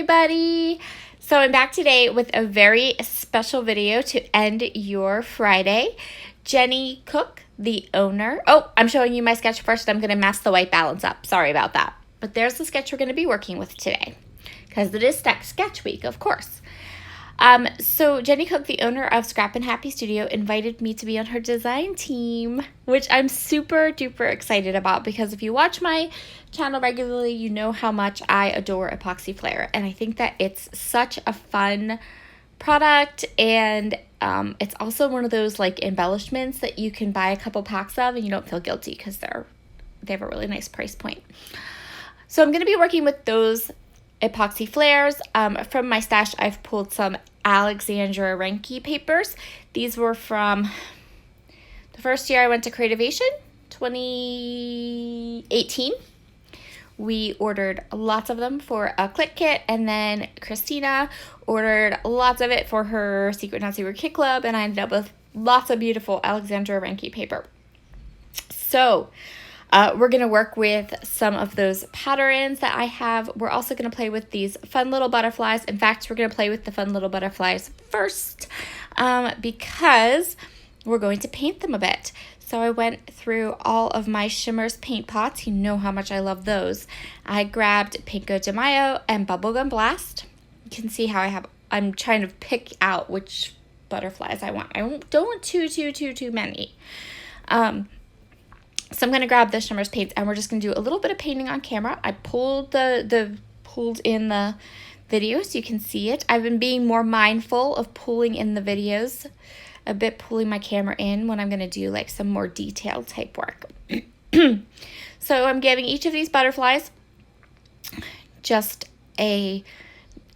everybody. So I'm back today with a very special video to end your Friday. Jenny Cook, the owner. Oh, I'm showing you my sketch first. I'm going to mess the white balance up. Sorry about that. But there's the sketch we're going to be working with today because it is sketch week, of course. So Jenny Cook, the owner of Scrappin Happy Studio, invited me to be on her design team, which I'm super duper excited about because if you watch my channel regularly, you know how much I adore epoxy flare, and I think that it's such a fun product, and it's also one of those like embellishments that you can buy a couple packs of and you don't feel guilty because they have a really nice price point. So I'm going to be working with those epoxy flares. From my stash, I've pulled some Alexandra Renke papers. These were from the first year I went to Creativation, 2018. We ordered lots of them for a click kit, and then Christina ordered lots of it for her Secret Not Secret Kit Club, and I ended up with lots of beautiful Alexandra Renke paper. So we're going to work with some of those patterns that I have. We're also going to play with these fun little butterflies. In fact, we're going to play with the fun little butterflies first because we're going to paint them a bit. So I went through all of my Shimmers paint pots. You know how much I love those. I grabbed Pinko de Mayo and Bubblegum Blast. You can see how I'm trying to pick out which butterflies I want. I don't want too many. So I'm going to grab the Shimmers paints and we're just going to do a little bit of painting on camera. I pulled pulled in the video so you can see it. I've been being more mindful of pulling in the videos a bit, pulling my camera in when I'm going to do like some more detailed type work. So I'm giving each of these butterflies just a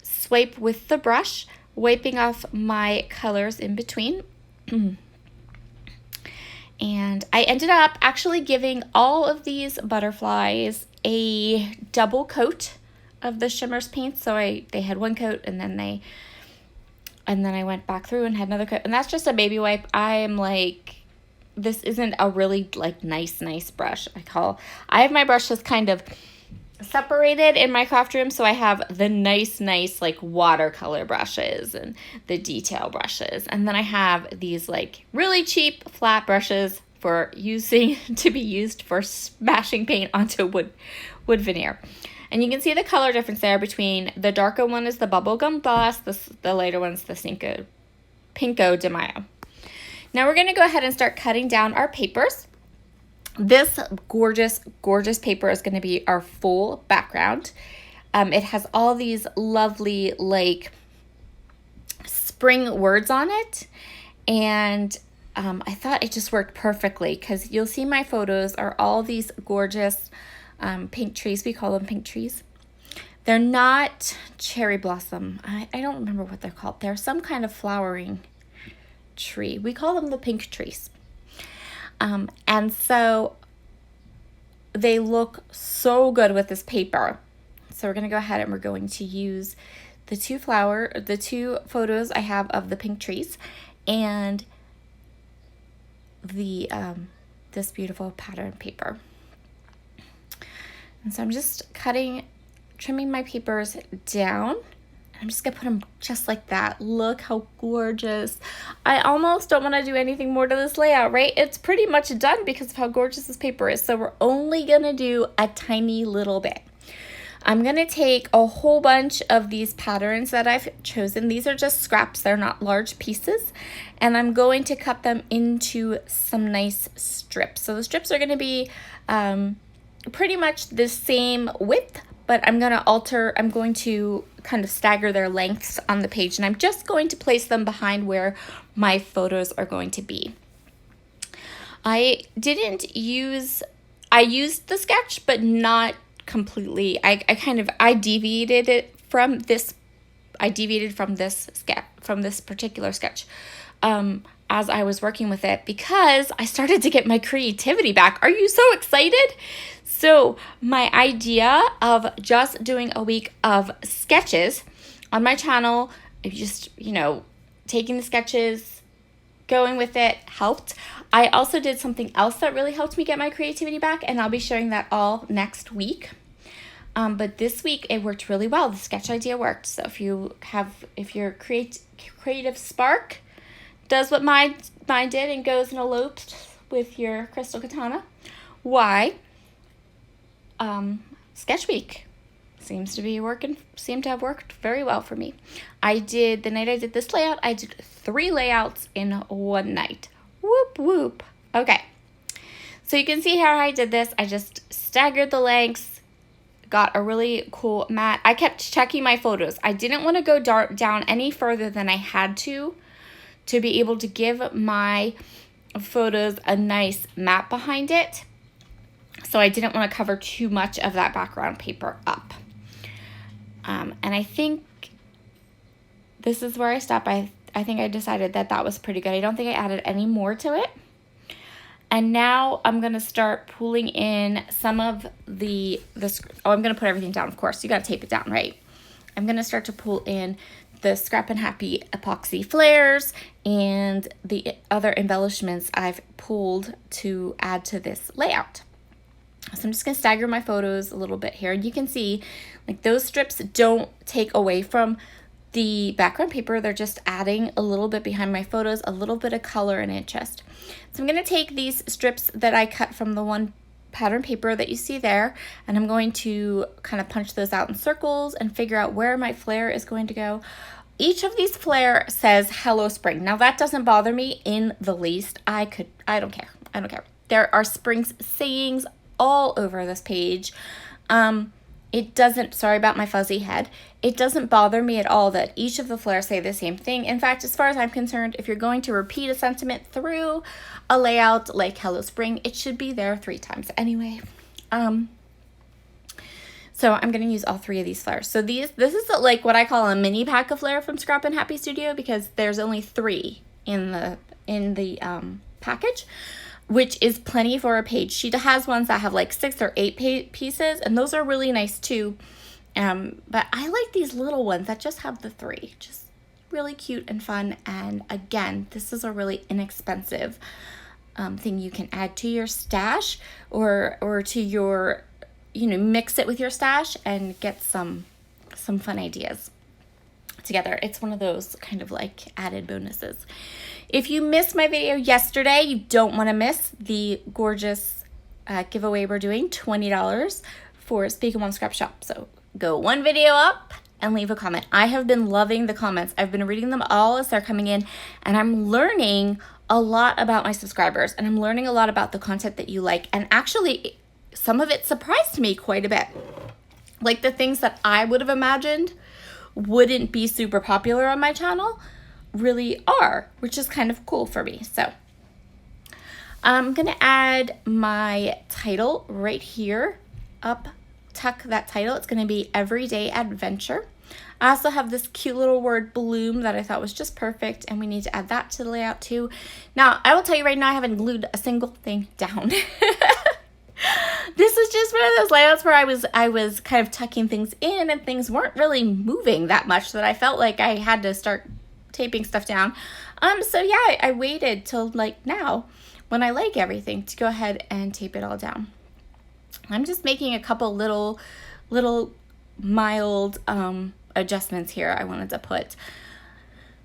swipe with the brush, wiping off my colors in between. And I ended up actually giving all of these butterflies a double coat of the Shimmers paint. So they had one coat and then I went back through and had another coat. And that's just a baby wipe. I am like, this isn't a really like nice brush. I have my brushes kind of separated in my craft room, so I have the nice like watercolor brushes and the detail brushes, and then I have these like really cheap flat brushes for to be used for smashing paint onto wood veneer. And you can see the color difference there between the darker one is the Bubblegum Blast, the lighter one's the Pinko de Mayo. Now we're going to go ahead and start cutting down our papers. This gorgeous paper is going to be our full background. It has all these lovely like spring words on it, and I thought it just worked perfectly because you'll see my photos are all these gorgeous pink trees. We call them pink trees. They're not cherry blossom. I don't remember what they're called. They're some kind of flowering tree. We call them the pink trees. And so they look so good with this paper. So we're going to go ahead and we're going to use the two photos I have of the pink trees and the this beautiful pattern paper. And so I'm just trimming my papers down. I'm just gonna put them just like that. Look how gorgeous. I almost don't want to do anything more to this layout, right? It's pretty much done because of how gorgeous this paper is. So we're only gonna do a tiny little bit. I'm gonna take a whole bunch of these patterns that I've chosen. These are just scraps, they're not large pieces. And I'm going to cut them into some nice strips. So the strips are gonna be pretty much the same width, but I'm going to kind of stagger their lengths on the page, and I'm just going to place them behind where my photos are going to be. I used the sketch, but not completely. I deviated from this particular sketch as I was working with it because I started to get my creativity back. Are you so excited? So my idea of just doing a week of sketches on my channel, just, taking the sketches, going with it, helped. I also did something else that really helped me get my creativity back, and I'll be sharing that all next week. But this week it worked really well. The sketch idea worked. So if your creative spark does what mine did and goes and eloped with your crystal katana, why, sketch week seemed to have worked very well for me. The night I did this layout, I did 3 layouts in one night. Whoop, whoop. Okay. So you can see how I did this. I just staggered the lengths, got a really cool mat. I kept checking my photos. I didn't want to go down any further than I had to be able to give my photos a nice map behind it. So I didn't want to cover too much of that background paper up. And I think this is where I stopped. I think I decided that was pretty good. I don't think I added any more to it. And now I'm going to start pulling in some of I'm going to put everything down, of course. You got to tape it down, right? I'm going to start to pull in the Scrappin Happy epoxy flares and the other embellishments I've pulled to add to this layout. So I'm just going to stagger my photos a little bit here. And you can see, like, those strips don't take away from the background paper. They're just adding a little bit behind my photos, a little bit of color and interest. So I'm going to take these strips that I cut from the one pattern paper that you see there, and I'm going to kind of punch those out in circles and figure out where my flare is going to go. Each of these flare says Hello Spring. Now that doesn't bother me in the least. I don't care. There are spring sayings all over this page. Sorry about my fuzzy head. It doesn't bother me at all that each of the flares say the same thing. In fact, as far as I'm concerned, if you're going to repeat a sentiment through a layout like Hello Spring, it should be there 3 times anyway. So I'm going to use all 3 of these flares. So this is like what I call a mini pack of flare from Scrappin Happy Studio, because there's only 3 in the package, which is plenty for a page. She has ones that have like 6 or 8 pieces, and those are really nice too. But I like these little ones that just have the 3. Just really cute and fun. And again, this is a really inexpensive thing you can add to your stash or to your, mix it with your stash and get some fun ideas together. It's one of those kind of like added bonuses. If you missed my video yesterday, you don't want to miss the gorgeous giveaway we're doing, $20 for Speak 'Em Mom Scrap Shop. So go one video up and leave a comment. I have been loving the comments. I've been reading them all as they're coming in, and I'm learning a lot about my subscribers, and I'm learning a lot about the content that you like. And actually, some of it surprised me quite a bit. Like the things that I would have imagined wouldn't be super popular on my channel really are, which is kind of cool for me. So I'm going to add my title right here, tuck that title. It's going to be Everyday Adventure. I also have this cute little word bloom that I thought was just perfect, and we need to add that to the layout too. Now, I will tell you right now, I haven't glued a single thing down. This is just one of those layouts where I was kind of tucking things in, and things weren't really moving that much that I felt like I had to start taping stuff down. So yeah, I waited till like now when I like everything to go ahead and tape it all down. I'm just making a couple little mild adjustments here. I wanted to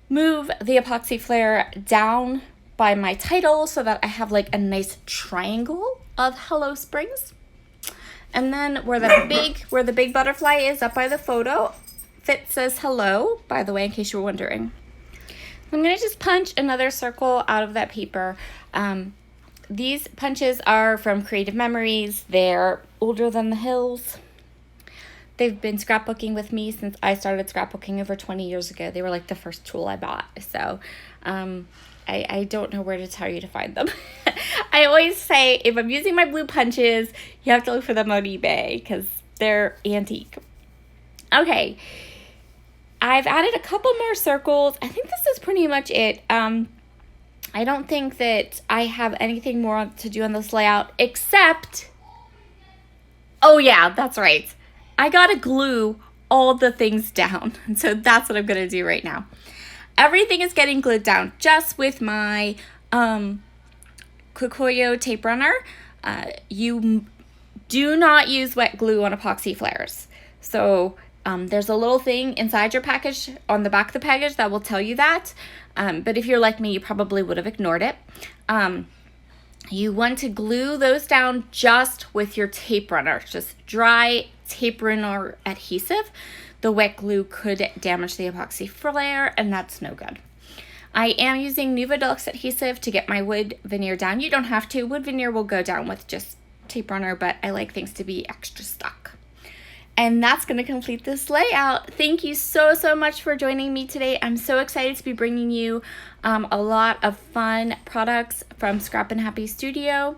move the epoxy flare down by my title so that I have like a nice triangle of Hello Springs. And then where the big butterfly is up by the photo, it says hello, by the way, in case you were wondering. I'm going to just punch another circle out of that paper. These punches are from Creative Memories. They're older than the hills. They've been scrapbooking with me since I started scrapbooking over 20 years ago. They were like the first tool I bought. So I don't know where to tell you to find them. I always say if I'm using my blue punches, you have to look for them on eBay because they're antique. Okay. I've added a couple more circles. I think this is pretty much it. I don't think that I have anything more to do on this layout except, oh yeah, that's right. I gotta glue all the things down. And so that's what I'm gonna do right now. Everything is getting glued down just with my Kokoyo tape runner. You Do not use wet glue on epoxy flares. So there's a little thing inside your package, on the back of the package, that will tell you that. But if you're like me, you probably would have ignored it. You want to glue those down just with your tape runner, just dry tape runner adhesive. The wet glue could damage the epoxy flare, and that's no good. I am using Nuva Deluxe adhesive to get my wood veneer down. You don't have to. Wood veneer will go down with just tape runner, but I like things to be extra stuck. And that's going to complete this layout. Thank you so much for joining me today. I'm so excited to be bringing you a lot of fun products from Scrappin Happy Studio.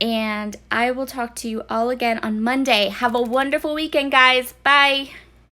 And I will talk to you all again on Monday. Have a wonderful weekend, guys. Bye.